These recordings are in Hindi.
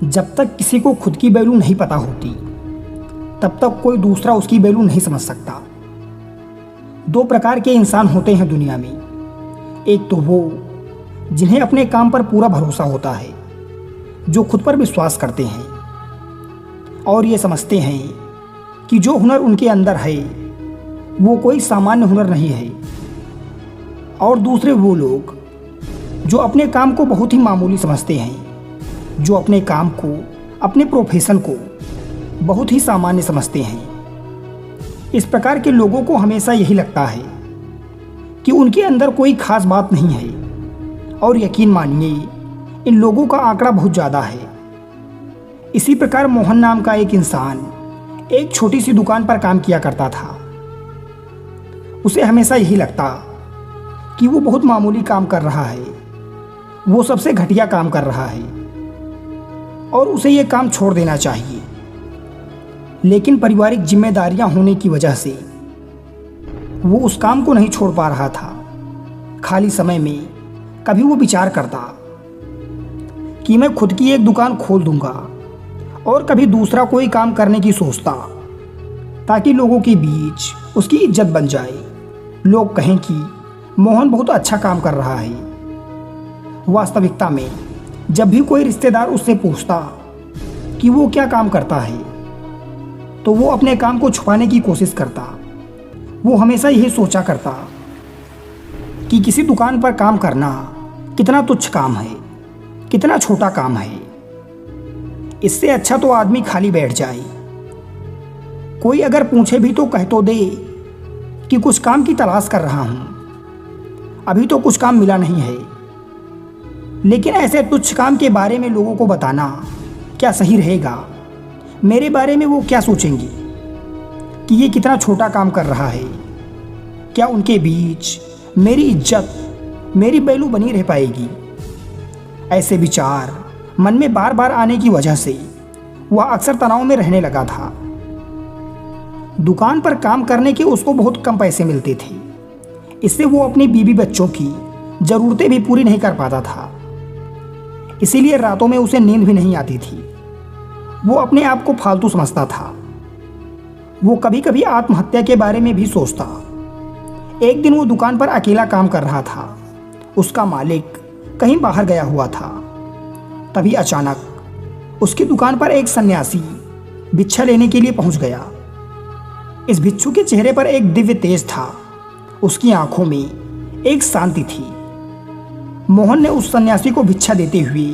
जब तक किसी को खुद की वैल्यू नहीं पता होती तब तक कोई दूसरा उसकी वैल्यू नहीं समझ सकता। दो प्रकार के इंसान होते हैं दुनिया में। एक तो वो जिन्हें अपने काम पर पूरा भरोसा होता है, जो खुद पर विश्वास करते हैं और ये समझते हैं कि जो हुनर उनके अंदर है वो कोई सामान्य हुनर नहीं है। और दूसरे वो लोग जो अपने काम को बहुत ही मामूली समझते हैं, जो अपने काम को, अपने प्रोफेशन को बहुत ही सामान्य समझते हैं। इस प्रकार के लोगों को हमेशा यही लगता है कि उनके अंदर कोई खास बात नहीं है, और यकीन मानिए इन लोगों का आंकड़ा बहुत ज़्यादा है। इसी प्रकार मोहन नाम का एक इंसान एक छोटी सी दुकान पर काम किया करता था। उसे हमेशा यही लगता कि वो बहुत मामूली काम कर रहा है, वो सबसे घटिया काम कर रहा है और उसे ये काम छोड़ देना चाहिए। लेकिन पारिवारिक जिम्मेदारियां होने की वजह से वो उस काम को नहीं छोड़ पा रहा था। खाली समय में कभी वो विचार करता कि मैं खुद की एक दुकान खोल दूंगा, और कभी दूसरा कोई काम करने की सोचता ताकि लोगों के बीच उसकी इज्जत बन जाए। लोग कहें कि मोहन बहुत अच्छा काम कर रहा है। वास्तविकता में जब भी कोई रिश्तेदार उससे पूछता कि वो क्या काम करता है तो वो अपने काम को छुपाने की कोशिश करता। वो हमेशा यही सोचा करता कि किसी दुकान पर काम करना कितना तुच्छ काम है, कितना छोटा काम है। इससे अच्छा तो आदमी खाली बैठ जाए। कोई अगर पूछे भी तो कह तो दे कि कुछ काम की तलाश कर रहा हूँ, अभी तो कुछ काम मिला नहीं है। लेकिन ऐसे तुच्छ काम के बारे में लोगों को बताना क्या सही रहेगा? मेरे बारे में वो क्या सोचेंगी कि ये कितना छोटा काम कर रहा है? क्या उनके बीच मेरी इज्जत, मेरी वैल्यू बनी रह पाएगी? ऐसे विचार मन में बार बार आने की वजह से वह अक्सर तनाव में रहने लगा था। दुकान पर काम करने के उसको बहुत कम पैसे मिलते थे। इससे वो अपनी बीवी बच्चों की ज़रूरतें भी पूरी नहीं कर पाता था। इसीलिए रातों में उसे नींद भी नहीं आती थी। वो अपने आप को फालतू समझता था। वो कभी कभी आत्महत्या के बारे में भी सोचता। एक दिन वो दुकान पर अकेला काम कर रहा था। उसका मालिक कहीं बाहर गया हुआ था। तभी अचानक उसकी दुकान पर एक सन्यासी भिक्षा लेने के लिए पहुंच गया। इस भिक्षु के चेहरे पर एक दिव्य तेज था। उसकी आंखों में एक शांति थी। मोहन ने उस सन्यासी को भिक्षा देते हुए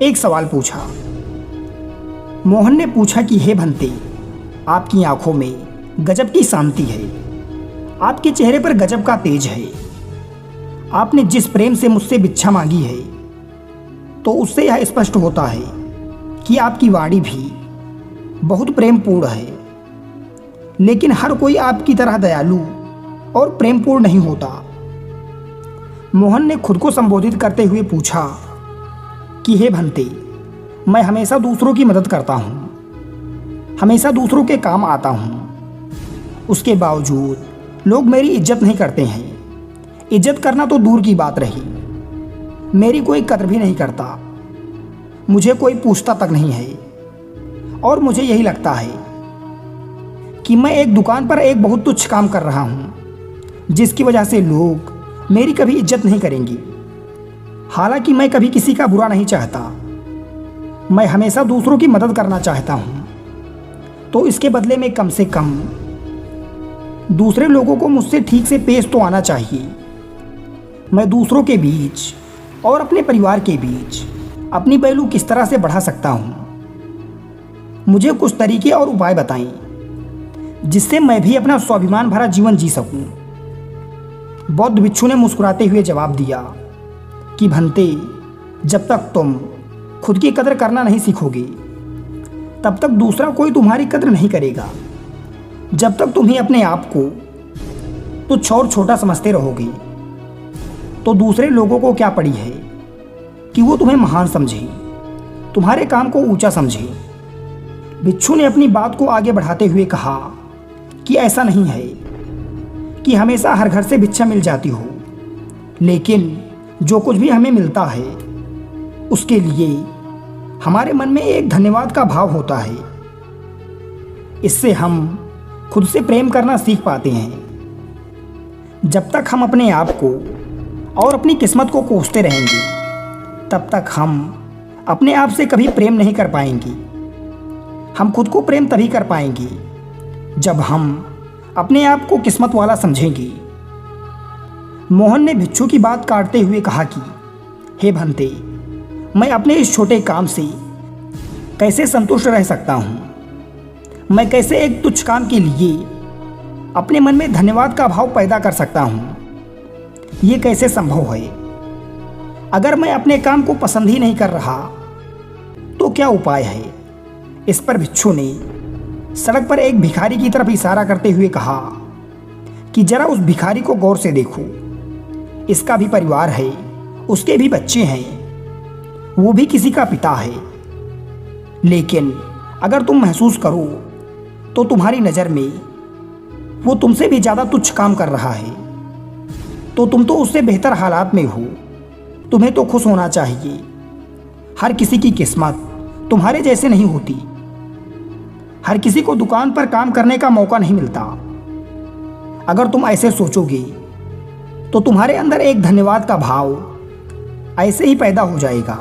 एक सवाल पूछा। मोहन ने पूछा कि हे भंते, आपकी आंखों में गजब की शांति है, आपके चेहरे पर गजब का तेज है। आपने जिस प्रेम से मुझसे भिक्षा मांगी है तो उससे यह स्पष्ट होता है कि आपकी वाणी भी बहुत प्रेमपूर्ण है। लेकिन हर कोई आपकी तरह दयालु और प्रेमपूर्ण नहीं होता। मोहन ने खुद को संबोधित करते हुए पूछा कि हे भंते, मैं हमेशा दूसरों की मदद करता हूँ, हमेशा दूसरों के काम आता हूँ। उसके बावजूद लोग मेरी इज्जत नहीं करते हैं। इज्जत करना तो दूर की बात रही, मेरी कोई कदर भी नहीं करता। मुझे कोई पूछता तक नहीं है। और मुझे यही लगता है कि मैं एक दुकान पर एक बहुत तुच्छ काम कर रहा हूँ, जिसकी वजह से लोग मेरी कभी इज्जत नहीं करेंगी। हालांकि मैं कभी किसी का बुरा नहीं चाहता, मैं हमेशा दूसरों की मदद करना चाहता हूँ। तो इसके बदले में कम से कम दूसरे लोगों को मुझसे ठीक से पेश तो आना चाहिए। मैं दूसरों के बीच और अपने परिवार के बीच अपनी वैल्यू किस तरह से बढ़ा सकता हूँ? मुझे कुछ तरीके और उपाय बताएं जिससे मैं भी अपना स्वाभिमान भरा जीवन जी सकूं। बौद्ध भिक्षु ने मुस्कुराते हुए जवाब दिया कि भंते, जब तक तुम खुद की कदर करना नहीं सीखोगे तब तक दूसरा कोई तुम्हारी कदर नहीं करेगा। जब तक तुम्हें अपने आप को तुच्छ और छोटा समझते रहोगे तो दूसरे लोगों को क्या पड़ी है कि वो तुम्हें महान समझे, तुम्हारे काम को ऊंचा समझे। भिक्षु ने अपनी बात को आगे बढ़ाते हुए कहा कि ऐसा नहीं है कि हमेशा हर घर से भिक्षा मिल जाती हो, लेकिन जो कुछ भी हमें मिलता है उसके लिए हमारे मन में एक धन्यवाद का भाव होता है। इससे हम खुद से प्रेम करना सीख पाते हैं। जब तक हम अपने आप को और अपनी किस्मत को कोसते रहेंगे, तब तक हम अपने आप से कभी प्रेम नहीं कर पाएंगे। हम खुद को प्रेम तभी कर पाएंगे जब हम अपने आप को किस्मत वाला समझेंगे। मोहन ने भिक्षु की बात काटते हुए कहा कि हे भंते, मैं अपने इस छोटे काम से कैसे संतुष्ट रह सकता हूँ? मैं कैसे एक तुच्छ काम के लिए अपने मन में धन्यवाद का भाव पैदा कर सकता हूँ? ये कैसे संभव है? अगर मैं अपने काम को पसंद ही नहीं कर रहा तो क्या उपाय है? इस पर भिक्षु ने सड़क पर एक भिखारी की तरफ इशारा करते हुए कहा कि जरा उस भिखारी को गौर से देखो। इसका भी परिवार है, उसके भी बच्चे हैं, वो भी किसी का पिता है। लेकिन अगर तुम महसूस करो तो तुम्हारी नज़र में वो तुमसे भी ज़्यादा तुच्छ काम कर रहा है, तो तुम तो उससे बेहतर हालात में हो। तुम्हें तो खुश होना चाहिए। हर किसी की किस्मत तुम्हारे जैसे नहीं होती। हर किसी को दुकान पर काम करने का मौका नहीं मिलता। अगर तुम ऐसे सोचोगे तो तुम्हारे अंदर एक धन्यवाद का भाव ऐसे ही पैदा हो जाएगा।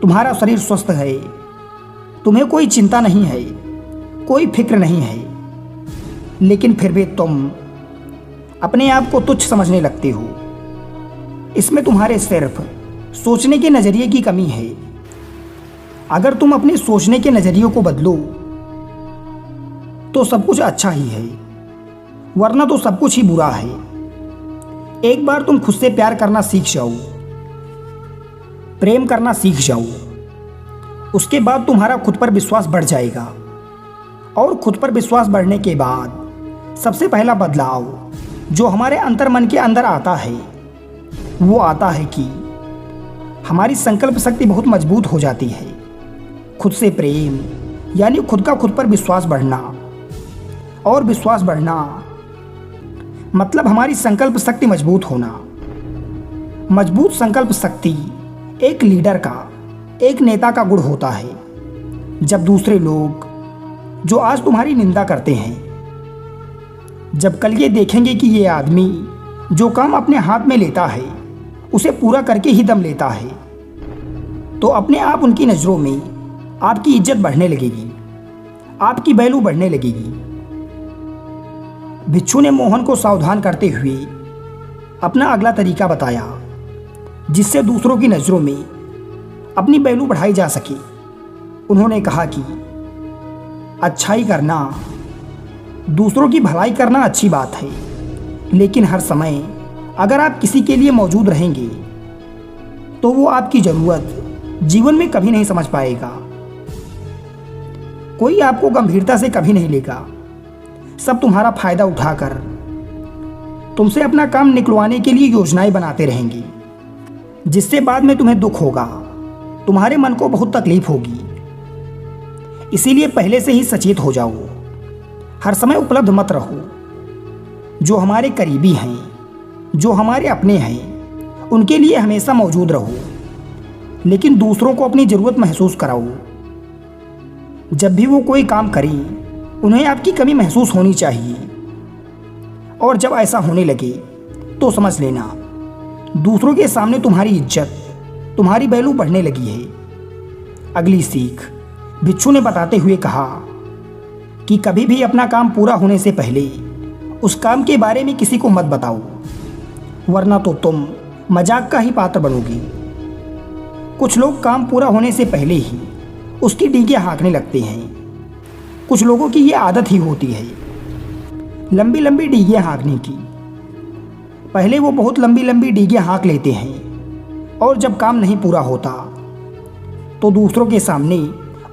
तुम्हारा शरीर स्वस्थ है, तुम्हें कोई चिंता नहीं है, कोई फिक्र नहीं है, लेकिन फिर भी तुम अपने आप को तुच्छ समझने लगते हो। इसमें तुम्हारे सिर्फ सोचने के नज़रिए की कमी है। अगर तुम अपने सोचने के नज़रिए को बदलो तो सब कुछ अच्छा ही है, वरना तो सब कुछ ही बुरा है। एक बार तुम खुद से प्यार करना सीख जाओ, प्रेम करना सीख जाओ, उसके बाद तुम्हारा खुद पर विश्वास बढ़ जाएगा। और खुद पर विश्वास बढ़ने के बाद सबसे पहला बदलाव जो हमारे अंतर्मन के अंदर आता है वो आता है कि हमारी संकल्प शक्ति बहुत मजबूत हो जाती है। खुद से प्रेम यानी खुद का खुद पर विश्वास बढ़ना, और विश्वास बढ़ना मतलब हमारी संकल्प शक्ति मजबूत होना। मजबूत संकल्प शक्ति एक लीडर का, एक नेता का गुण होता है। जब दूसरे लोग जो आज तुम्हारी निंदा करते हैं, जब कल ये देखेंगे कि ये आदमी जो काम अपने हाथ में लेता है उसे पूरा करके ही दम लेता है, तो अपने आप उनकी नज़रों में आपकी इज्जत बढ़ने लगेगी, आपकी वैल्यू बढ़ने लगेगी। भिक्षु ने मोहन को सावधान करते हुए अपना अगला तरीका बताया जिससे दूसरों की नज़रों में अपनी वैल्यू बढ़ाई जा सके। उन्होंने कहा कि अच्छाई करना, दूसरों की भलाई करना अच्छी बात है, लेकिन हर समय अगर आप किसी के लिए मौजूद रहेंगे तो वो आपकी ज़रूरत जीवन में कभी नहीं समझ पाएगा। कोई आपको गंभीरता से कभी नहीं लेगा। सब तुम्हारा फायदा उठाकर तुमसे अपना काम निकलवाने के लिए योजनाएं बनाते रहेंगे, जिससे बाद में तुम्हें दुख होगा, तुम्हारे मन को बहुत तकलीफ होगी। इसीलिए पहले से ही सचेत हो जाओ। हर समय उपलब्ध मत रहो। जो हमारे करीबी हैं, जो हमारे अपने हैं, उनके लिए हमेशा मौजूद रहो, लेकिन दूसरों को अपनी ज़रूरत महसूस कराओ। जब भी वो कोई काम करें उन्हें आपकी कमी महसूस होनी चाहिए, और जब ऐसा होने लगे तो समझ लेना दूसरों के सामने तुम्हारी इज्जत, तुम्हारी वैल्यू बढ़ने लगी है। अगली सीख भिक्षु ने बताते हुए कहा कि कभी भी अपना काम पूरा होने से पहले उस काम के बारे में किसी को मत बताओ, वरना तो तुम मजाक का ही पात्र बनोगे। कुछ लोग काम पूरा होने से पहले ही उसकी डींगे हाँकने लगते हैं। कुछ लोगों की ये आदत ही होती है लंबी लंबी डींगे हाँकने की। पहले वो बहुत लंबी लंबी डींगे हाँक लेते हैं, और जब काम नहीं पूरा होता तो दूसरों के सामने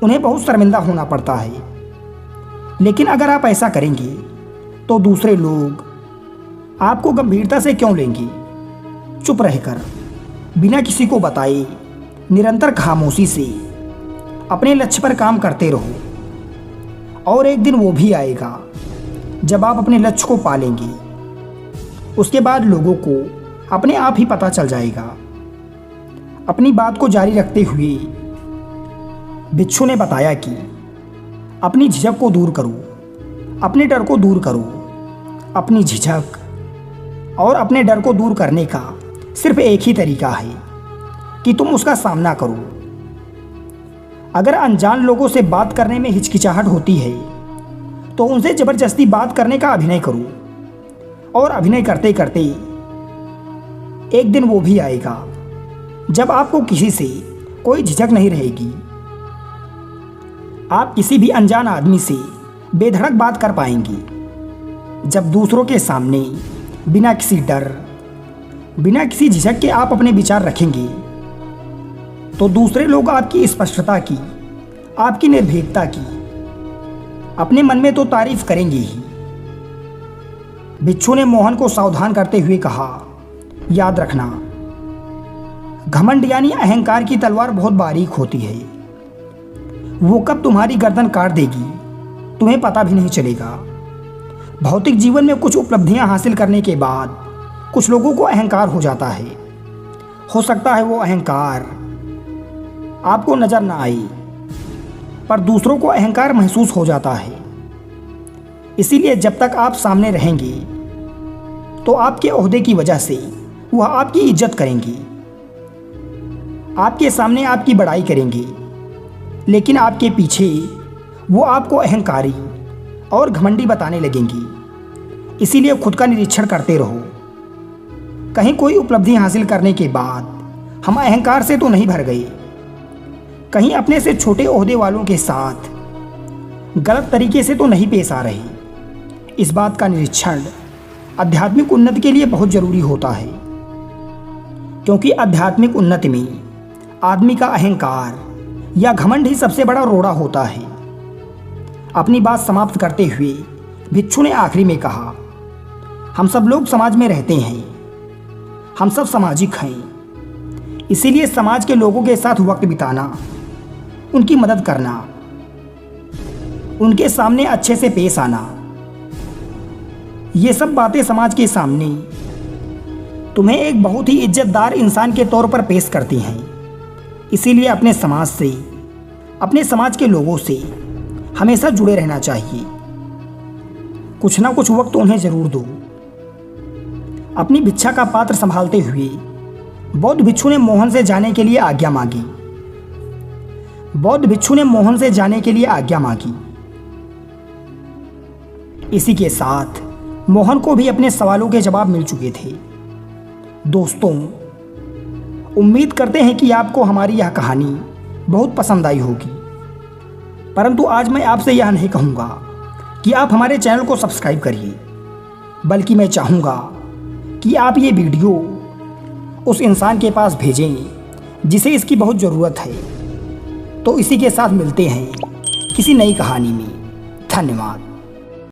उन्हें बहुत शर्मिंदा होना पड़ता है। लेकिन अगर आप ऐसा करेंगे तो दूसरे लोग आपको गंभीरता से क्यों लेंगे? चुप रहकर, बिना किसी को बताए, निरंतर खामोशी से अपने लक्ष्य पर काम करते रहो, और एक दिन वो भी आएगा जब आप अपने लक्ष्य को पा लेंगे। उसके बाद लोगों को अपने आप ही पता चल जाएगा। अपनी बात को जारी रखते हुए बिच्छू ने बताया कि अपनी झिझक को दूर करो, अपने डर को दूर करो। अपनी झिझक और अपने डर को दूर करने का सिर्फ एक ही तरीका है कि तुम उसका सामना करो। अगर अनजान लोगों से बात करने में हिचकिचाहट होती है तो उनसे ज़बरदस्ती बात करने का अभिनय करो, और अभिनय करते करते एक दिन वो भी आएगा जब आपको किसी से कोई झिझक नहीं रहेगी। आप किसी भी अनजान आदमी से बेधड़क बात कर पाएंगे। जब दूसरों के सामने बिना किसी डर, बिना किसी झिझक के आप अपने विचार रखेंगे तो दूसरे लोग आपकी स्पष्टता की, आपकी निर्भीकता की अपने मन में तो तारीफ करेंगे ही। बिच्छू ने मोहन को सावधान करते हुए कहा, याद रखना, घमंड यानी अहंकार की तलवार बहुत बारीक होती है। वो कब तुम्हारी गर्दन काट देगी तुम्हें पता भी नहीं चलेगा। भौतिक जीवन में कुछ उपलब्धियां हासिल करने के बाद कुछ लोगों को अहंकार हो जाता है। हो सकता है वो अहंकार आपको नजर ना आए, पर दूसरों को अहंकार महसूस हो जाता है। इसीलिए जब तक आप सामने रहेंगे तो आपके ओहदे की वजह से वह आपकी इज्जत करेंगे, आपके सामने आपकी बड़ाई करेंगे, लेकिन आपके पीछे वो आपको अहंकारी और घमंडी बताने लगेंगी। इसीलिए खुद का निरीक्षण करते रहो। कहीं कोई उपलब्धि हासिल करने के बाद हम अहंकार से तो नहीं भर गए, कहीं अपने से छोटे ओहदे वालों के साथ गलत तरीके से तो नहीं पेश आ रहे। इस बात का निरीक्षण आध्यात्मिक उन्नति के लिए बहुत जरूरी होता है, क्योंकि आध्यात्मिक उन्नति में आदमी का अहंकार या घमंड ही सबसे बड़ा रोड़ा होता है। अपनी बात समाप्त करते हुए भिक्षु ने आखिरी में कहा, हम सब लोग समाज में रहते हैं, हम सब सामाजिक हैं। इसीलिए समाज के लोगों के साथ वक्त बिताना, उनकी मदद करना, उनके सामने अच्छे से पेश आना, ये सब बातें समाज के सामने तुम्हें एक बहुत ही इज्जतदार इंसान के तौर पर पेश करती हैं। इसीलिए अपने समाज से, अपने समाज के लोगों से हमेशा जुड़े रहना चाहिए। कुछ ना कुछ वक्त उन्हें जरूर दो। अपनी भिक्षा का पात्र संभालते हुए बौद्ध भिक्षु ने मोहन से जाने के लिए आज्ञा मांगी। बौद्ध भिक्षु ने मोहन से जाने के लिए आज्ञा मांगी। इसी के साथ मोहन को भी अपने सवालों के जवाब मिल चुके थे। दोस्तों, उम्मीद करते हैं कि आपको हमारी यह कहानी बहुत पसंद आई होगी, परंतु आज मैं आपसे यह नहीं कहूँगा कि आप हमारे चैनल को सब्सक्राइब करिए, बल्कि मैं चाहूँगा कि आप ये वीडियो उस इंसान के पास भेजें जिसे इसकी बहुत ज़रूरत है। तो इसी के साथ मिलते हैं किसी नई कहानी में। धन्यवाद।